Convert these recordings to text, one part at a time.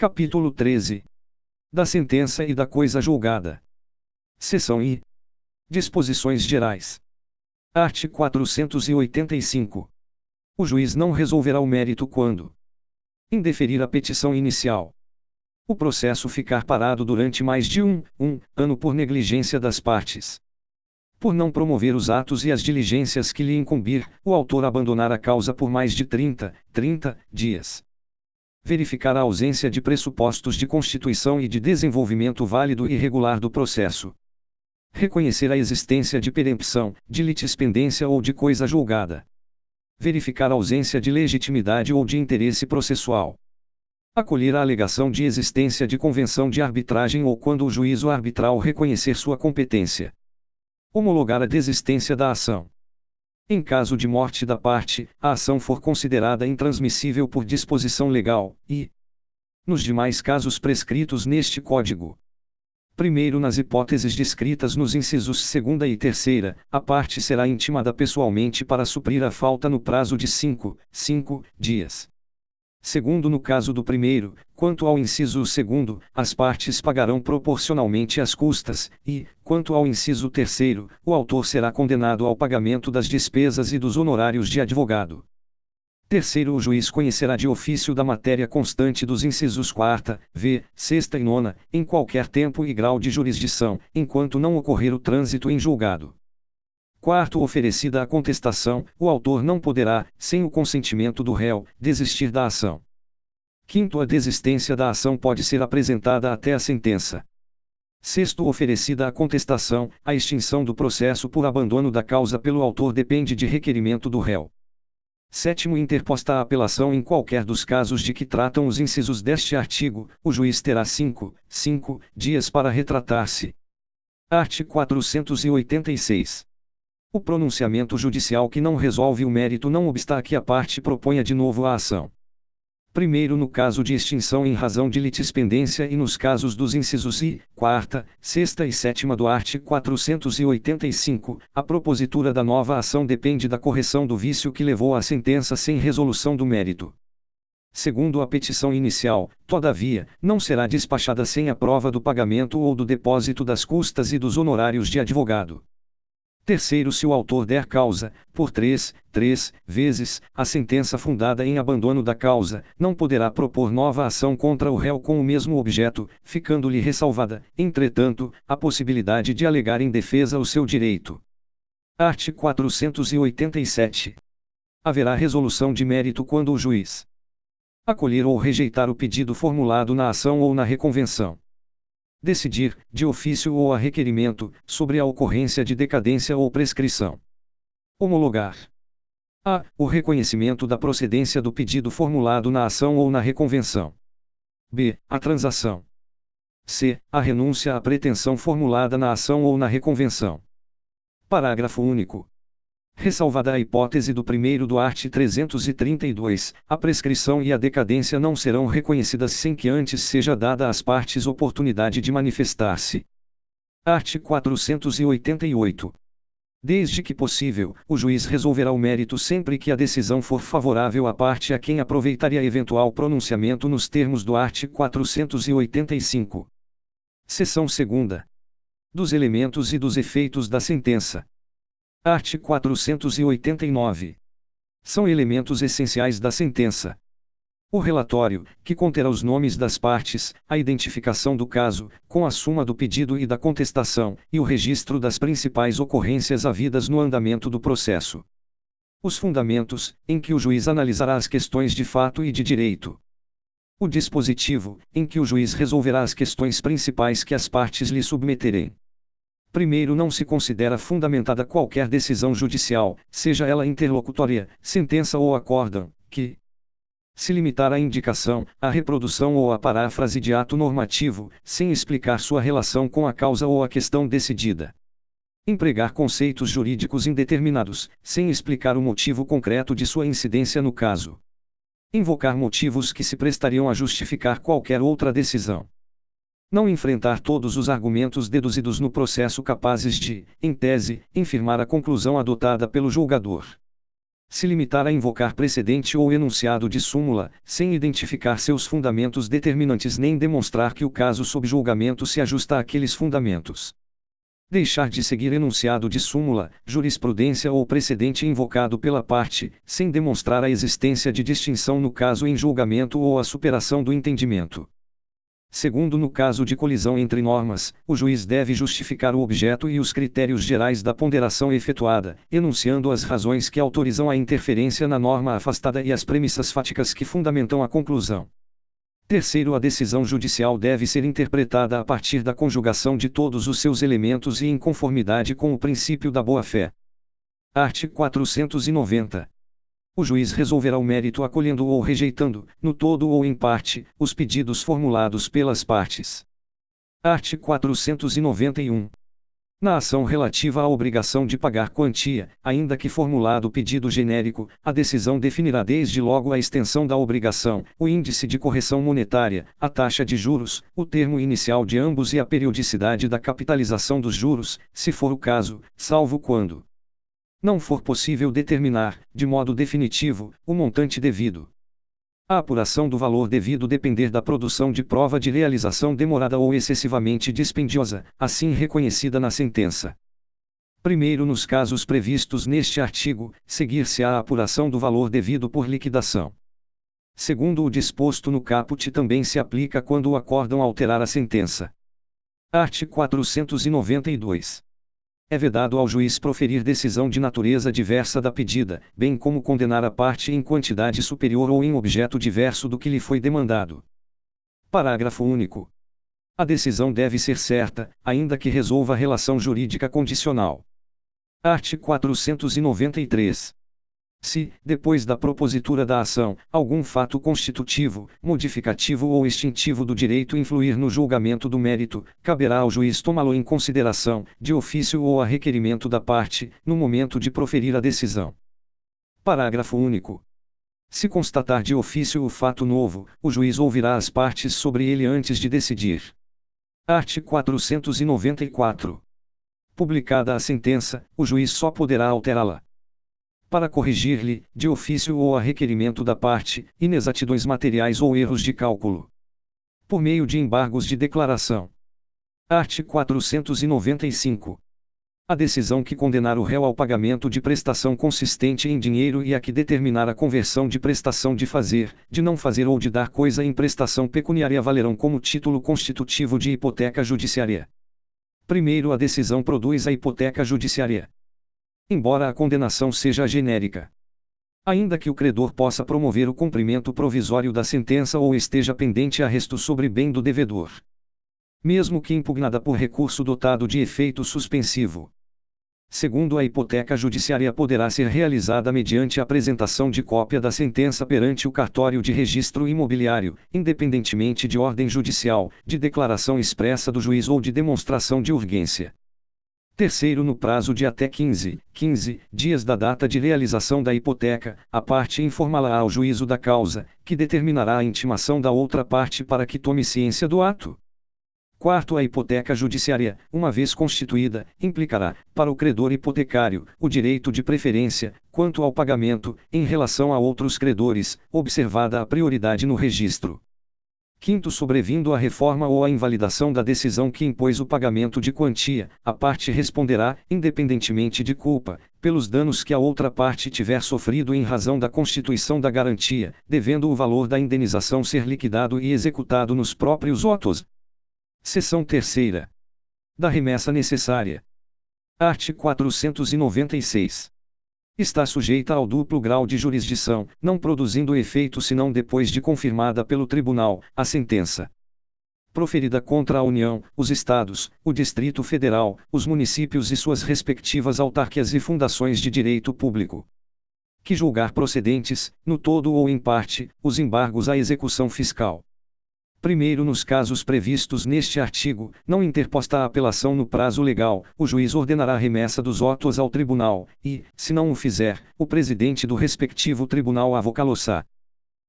Capítulo 13. Da sentença e da coisa julgada. Seção I. Disposições gerais. Art. 485. O juiz não resolverá o mérito quando indeferir a petição inicial, o processo ficar parado durante mais de um ano por negligência das partes, por não promover os atos e as diligências que lhe incumbir, o autor abandonar a causa por mais de 30 dias. Verificar a ausência de pressupostos de constituição e de desenvolvimento válido e regular do processo. Reconhecer a existência de perempção, de litispendência ou de coisa julgada. Verificar a ausência de legitimidade ou de interesse processual. Acolher a alegação de existência de convenção de arbitragem ou quando o juízo arbitral reconhecer sua competência. Homologar a desistência da ação. Em caso de morte da parte, a ação for considerada intransmissível por disposição legal, e, nos demais casos prescritos neste Código. Primeiro, nas hipóteses descritas nos incisos 2ª e 3ª, a parte será intimada pessoalmente para suprir a falta no prazo de 5 dias. Segundo, no caso do primeiro, quanto ao inciso 2º, as partes pagarão proporcionalmente as custas, e, quanto ao inciso 3º, o autor será condenado ao pagamento das despesas e dos honorários de advogado. Terceiro, o juiz conhecerá de ofício da matéria constante dos incisos 4ª, 6ª e 9ª, em qualquer tempo e grau de jurisdição, enquanto não ocorrer o trânsito em julgado. Quarto, oferecida a contestação, o autor não poderá, sem o consentimento do réu, desistir da ação. Quinto, a desistência da ação pode ser apresentada até a sentença. Sexto, oferecida a contestação, a extinção do processo por abandono da causa pelo autor depende de requerimento do réu. Sétimo, interposta a apelação em qualquer dos casos de que tratam os incisos deste artigo, o juiz terá 5 dias para retratar-se. Art. 486. O pronunciamento judicial que não resolve o mérito não obsta que a parte proponha de novo a ação. Primeiro, no caso de extinção em razão de litispendência e nos casos dos incisos I, 4ª, 6ª e 7ª do art. 485, a propositura da nova ação depende da correção do vício que levou à sentença sem resolução do mérito. Segundo, a petição inicial, todavia, não será despachada sem a prova do pagamento ou do depósito das custas e dos honorários de advogado. Terceiro, se o autor der causa, por três vezes, a sentença fundada em abandono da causa, não poderá propor nova ação contra o réu com o mesmo objeto, ficando-lhe ressalvada, entretanto, a possibilidade de alegar em defesa o seu direito. Art. 487. Haverá resolução de mérito quando o juiz acolher ou rejeitar o pedido formulado na ação ou na reconvenção. Decidir, de ofício ou a requerimento, sobre a ocorrência de decadência ou prescrição. Homologar. A. O reconhecimento da procedência do pedido formulado na ação ou na reconvenção. B. A transação. C. A renúncia à pretensão formulada na ação ou na reconvenção. Parágrafo único. Ressalvada a hipótese do primeiro do art. 332, a prescrição e a decadência não serão reconhecidas sem que antes seja dada às partes oportunidade de manifestar-se. Art. 488. Desde que possível, o juiz resolverá o mérito sempre que a decisão for favorável à parte a quem aproveitaria eventual pronunciamento nos termos do art. 485. Seção 2ª. Dos elementos e dos efeitos da sentença. Art. 489. São elementos essenciais da sentença. O relatório, que conterá os nomes das partes, a identificação do caso, com a suma do pedido e da contestação, e o registro das principais ocorrências havidas no andamento do processo. Os fundamentos, em que o juiz analisará as questões de fato e de direito. O dispositivo, em que o juiz resolverá as questões principais que as partes lhe submeterem. Primeiro, não se considera fundamentada qualquer decisão judicial, seja ela interlocutória, sentença ou acórdão, que se limitar à indicação, à reprodução ou à paráfrase de ato normativo, sem explicar sua relação com a causa ou a questão decidida. Empregar conceitos jurídicos indeterminados, sem explicar o motivo concreto de sua incidência no caso. Invocar motivos que se prestariam a justificar qualquer outra decisão. Não enfrentar todos os argumentos deduzidos no processo capazes de, em tese, infirmar a conclusão adotada pelo julgador. Se limitar a invocar precedente ou enunciado de súmula, sem identificar seus fundamentos determinantes nem demonstrar que o caso sob julgamento se ajusta àqueles fundamentos. Deixar de seguir enunciado de súmula, jurisprudência ou precedente invocado pela parte, sem demonstrar a existência de distinção no caso em julgamento ou a superação do entendimento. Segundo, no caso de colisão entre normas, o juiz deve justificar o objeto e os critérios gerais da ponderação efetuada, enunciando as razões que autorizam a interferência na norma afastada e as premissas fáticas que fundamentam a conclusão. Terceiro, a decisão judicial deve ser interpretada a partir da conjugação de todos os seus elementos e em conformidade com o princípio da boa-fé. Art. 490. O juiz resolverá o mérito acolhendo ou rejeitando, no todo ou em parte, os pedidos formulados pelas partes. Art. 491. Na ação relativa à obrigação de pagar quantia, ainda que formulado pedido genérico, a decisão definirá desde logo a extensão da obrigação, o índice de correção monetária, a taxa de juros, o termo inicial de ambos e a periodicidade da capitalização dos juros, se for o caso, salvo quando não for possível determinar, de modo definitivo, o montante devido. A apuração do valor devido depender da produção de prova de realização demorada ou excessivamente dispendiosa, assim reconhecida na sentença. Primeiro, nos casos previstos neste artigo, seguir-se-á a apuração do valor devido por liquidação. Segundo, o disposto no caput também se aplica quando o acórdão alterar a sentença. Art. 492. É vedado ao juiz proferir decisão de natureza diversa da pedida, bem como condenar a parte em quantidade superior ou em objeto diverso do que lhe foi demandado. Parágrafo único. A decisão deve ser certa, ainda que resolva a relação jurídica condicional. Art. 493. Se, depois da propositura da ação, algum fato constitutivo, modificativo ou extintivo do direito influir no julgamento do mérito, caberá ao juiz tomá-lo em consideração, de ofício ou a requerimento da parte, no momento de proferir a decisão. Parágrafo único. Se constatar de ofício o fato novo, o juiz ouvirá as partes sobre ele antes de decidir. Art. 494. Publicada a sentença, o juiz só poderá alterá-la para corrigir-lhe, de ofício ou a requerimento da parte, inexatidões materiais ou erros de cálculo, por meio de embargos de declaração. Art. 495. A decisão que condenar o réu ao pagamento de prestação consistente em dinheiro e a que determinar a conversão de prestação de fazer, de não fazer ou de dar coisa em prestação pecuniária valerão como título constitutivo de hipoteca judiciária. Primeiro, a decisão produz a hipoteca judiciária, embora a condenação seja genérica. Ainda que o credor possa promover o cumprimento provisório da sentença ou esteja pendente arresto sobre bem do devedor, mesmo que impugnada por recurso dotado de efeito suspensivo. Segundo, a hipoteca judiciária poderá ser realizada mediante a apresentação de cópia da sentença perante o cartório de registro imobiliário, independentemente de ordem judicial, de declaração expressa do juiz ou de demonstração de urgência. Terceiro, no prazo de até 15 dias da data de realização da hipoteca, a parte informará ao juízo da causa, que determinará a intimação da outra parte para que tome ciência do ato. Quarto, a hipoteca judiciária, uma vez constituída, implicará, para o credor hipotecário, o direito de preferência, quanto ao pagamento, em relação a outros credores, observada a prioridade no registro. Quinto, sobrevindo a reforma ou a invalidação da decisão que impôs o pagamento de quantia, a parte responderá, independentemente de culpa, pelos danos que a outra parte tiver sofrido em razão da constituição da garantia, devendo o valor da indenização ser liquidado e executado nos próprios autos. Seção 3ª. Da remessa necessária. Art. 496. Está sujeita ao duplo grau de jurisdição, não produzindo efeito senão depois de confirmada pelo tribunal, a sentença proferida contra a União, os Estados, o Distrito Federal, os municípios e suas respectivas autarquias e fundações de direito público, que julgar procedentes, no todo ou em parte, os embargos à execução fiscal. Primeiro, nos casos previstos neste artigo, não interposta a apelação no prazo legal, o juiz ordenará a remessa dos autos ao tribunal, e, se não o fizer, o presidente do respectivo tribunal avocá-lo-á.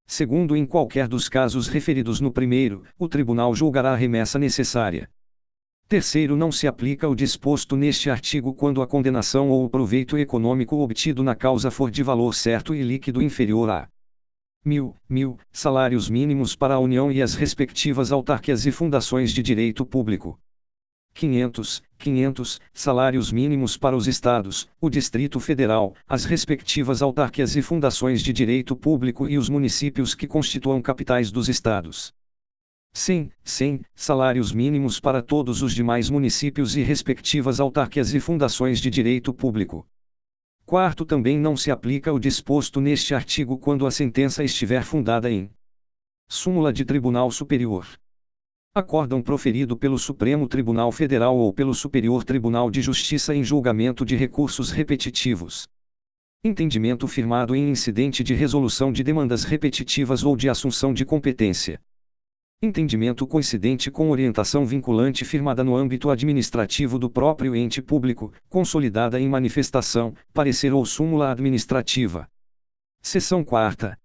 Segundo, em qualquer dos casos referidos no primeiro, o tribunal julgará a remessa necessária. Terceiro, não se aplica o disposto neste artigo quando a condenação ou o proveito econômico obtido na causa for de valor certo e líquido inferior a 1.000 salários mínimos para a União e as respectivas autarquias e fundações de direito público. 500 salários mínimos para os estados, o Distrito Federal, as respectivas autarquias e fundações de direito público e os municípios que constituam capitais dos estados. 100 salários mínimos para todos os demais municípios e respectivas autarquias e fundações de direito público. Quarto, também não se aplica o disposto neste artigo quando a sentença estiver fundada em súmula de Tribunal Superior, acórdão proferido pelo Supremo Tribunal Federal ou pelo Superior Tribunal de Justiça em julgamento de recursos repetitivos, entendimento firmado em incidente de resolução de demandas repetitivas ou de assunção de competência, entendimento coincidente com orientação vinculante firmada no âmbito administrativo do próprio ente público, consolidada em manifestação, parecer ou súmula administrativa. Seção 4ª.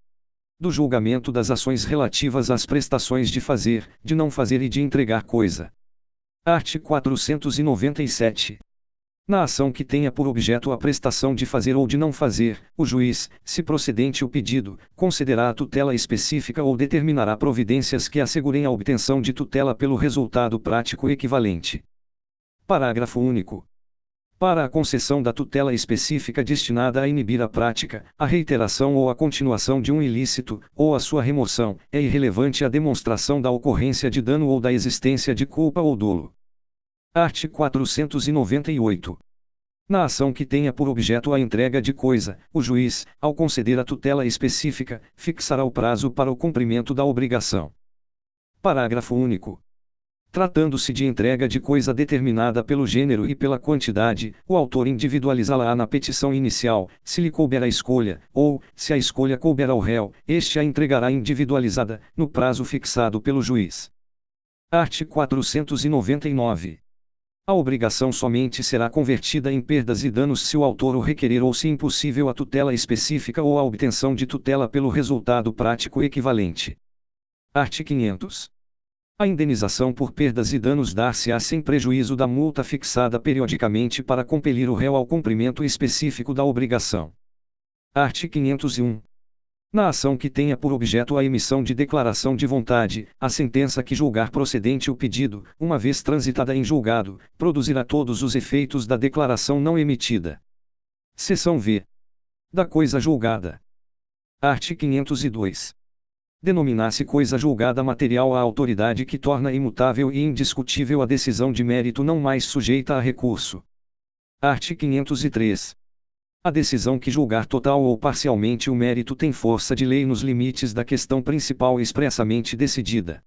Do julgamento das ações relativas às prestações de fazer, de não fazer e de entregar coisa. Art. 497. Na ação que tenha por objeto a prestação de fazer ou de não fazer, o juiz, se procedente o pedido, concederá a tutela específica ou determinará providências que assegurem a obtenção de tutela pelo resultado prático equivalente. Parágrafo único. Para a concessão da tutela específica destinada a inibir a prática, a reiteração ou a continuação de um ilícito, ou a sua remoção, é irrelevante a demonstração da ocorrência de dano ou da existência de culpa ou dolo. Art. 498. Na ação que tenha por objeto a entrega de coisa, o juiz, ao conceder a tutela específica, fixará o prazo para o cumprimento da obrigação. Parágrafo único. Tratando-se de entrega de coisa determinada pelo gênero e pela quantidade, o autor individualizá-la na petição inicial, se lhe couber a escolha, ou, se a escolha couber ao réu, este a entregará individualizada, no prazo fixado pelo juiz. Art. 499. A obrigação somente será convertida em perdas e danos se o autor o requerer ou se impossível a tutela específica ou a obtenção de tutela pelo resultado prático equivalente. Art. 500. A indenização por perdas e danos dar-se-á sem prejuízo da multa fixada periodicamente para compelir o réu ao cumprimento específico da obrigação. Art. 501. Na ação que tenha por objeto a emissão de declaração de vontade, a sentença que julgar procedente o pedido, uma vez transitada em julgado, produzirá todos os efeitos da declaração não emitida. Seção V. Da coisa julgada. Art. 502. Denominar-se coisa julgada material a autoridade que torna imutável e indiscutível a decisão de mérito não mais sujeita a recurso. Art. 503. A decisão que julgar total ou parcialmente o mérito tem força de lei nos limites da questão principal expressamente decidida.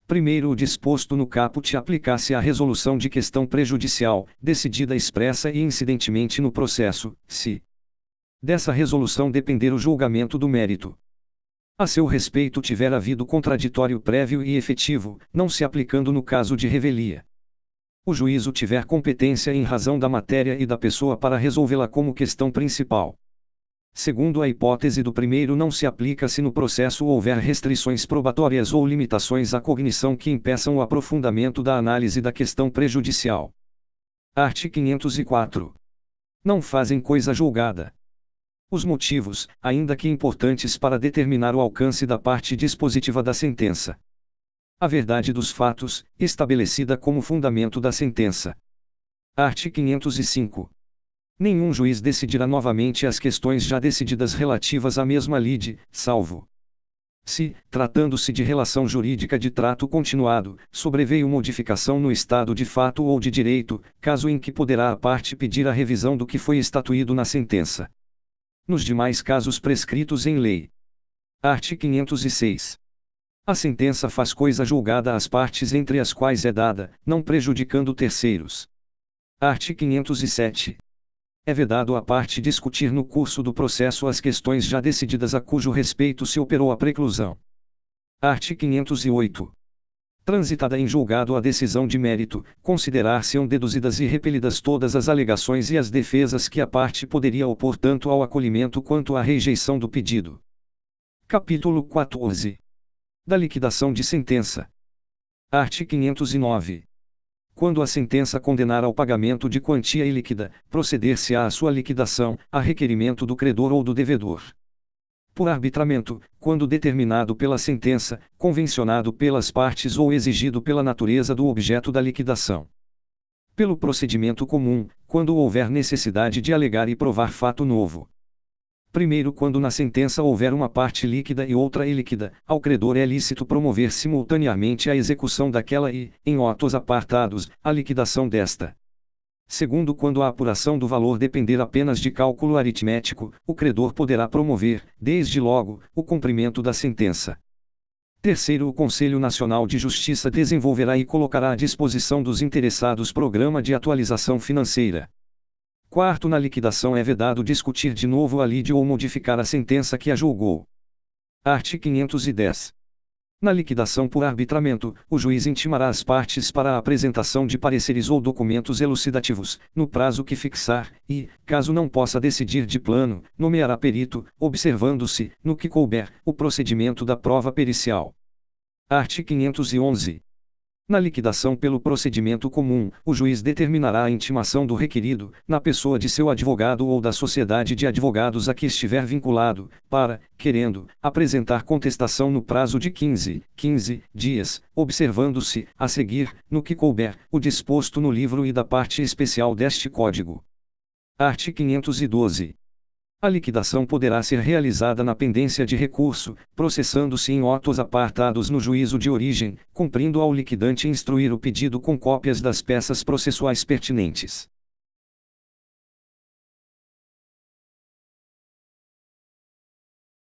Primeiro, o disposto no caput aplicar-se à resolução de questão prejudicial, decidida expressa e incidentemente no processo, se dessa resolução depender o julgamento do mérito. A seu respeito tiver havido contraditório prévio e efetivo, não se aplicando no caso de revelia. O juízo tiver competência em razão da matéria e da pessoa para resolvê-la como questão principal. Segundo a hipótese do primeiro, não se aplica se no processo houver restrições probatórias ou limitações à cognição que impeçam o aprofundamento da análise da questão prejudicial. Art. 504. Não fazem coisa julgada. Os motivos, ainda que importantes para determinar o alcance da parte dispositiva da sentença. A verdade dos fatos, estabelecida como fundamento da sentença. Art. 505. Nenhum juiz decidirá novamente as questões já decididas relativas à mesma lide, salvo se, tratando-se de relação jurídica de trato continuado, sobreveio modificação no estado de fato ou de direito, caso em que poderá a parte pedir a revisão do que foi estatuído na sentença. Nos demais casos prescritos em lei. Art. 506. A sentença faz coisa julgada às partes entre as quais é dada, não prejudicando terceiros. Art. 507. É vedado à parte discutir no curso do processo as questões já decididas a cujo respeito se operou a preclusão. Art. 508. Transitada em julgado a decisão de mérito, considerar-se-ão deduzidas e repelidas todas as alegações e as defesas que a parte poderia opor tanto ao acolhimento quanto à rejeição do pedido. Capítulo 14. Da liquidação de sentença. Art. 509. Quando a sentença condenar ao pagamento de quantia ilíquida, proceder-se-á à sua liquidação, a requerimento do credor ou do devedor. Por arbitramento, quando determinado pela sentença, convencionado pelas partes ou exigido pela natureza do objeto da liquidação. Pelo procedimento comum, quando houver necessidade de alegar e provar fato novo. Primeiro, quando na sentença houver uma parte líquida e outra ilíquida, ao credor é lícito promover simultaneamente a execução daquela e, em autos apartados, a liquidação desta. Segundo, quando a apuração do valor depender apenas de cálculo aritmético, o credor poderá promover, desde logo, o cumprimento da sentença. Terceiro, o Conselho Nacional de Justiça desenvolverá e colocará à disposição dos interessados programa de atualização financeira. Quarto, na liquidação é vedado discutir de novo a lide ou modificar a sentença que a julgou. Art. 510. Na liquidação por arbitramento, o juiz intimará as partes para a apresentação de pareceres ou documentos elucidativos, no prazo que fixar, e, caso não possa decidir de plano, nomeará perito, observando-se, no que couber, o procedimento da prova pericial. Art. 511. Na liquidação pelo procedimento comum, o juiz determinará a intimação do requerido, na pessoa de seu advogado ou da sociedade de advogados a que estiver vinculado, para, querendo, apresentar contestação no prazo de 15 dias, observando-se, a seguir, no que couber, o disposto no livro e da parte especial deste Código. Art. 512. A liquidação poderá ser realizada na pendência de recurso, processando-se em autos apartados no juízo de origem, cumprindo ao liquidante instruir o pedido com cópias das peças processuais pertinentes.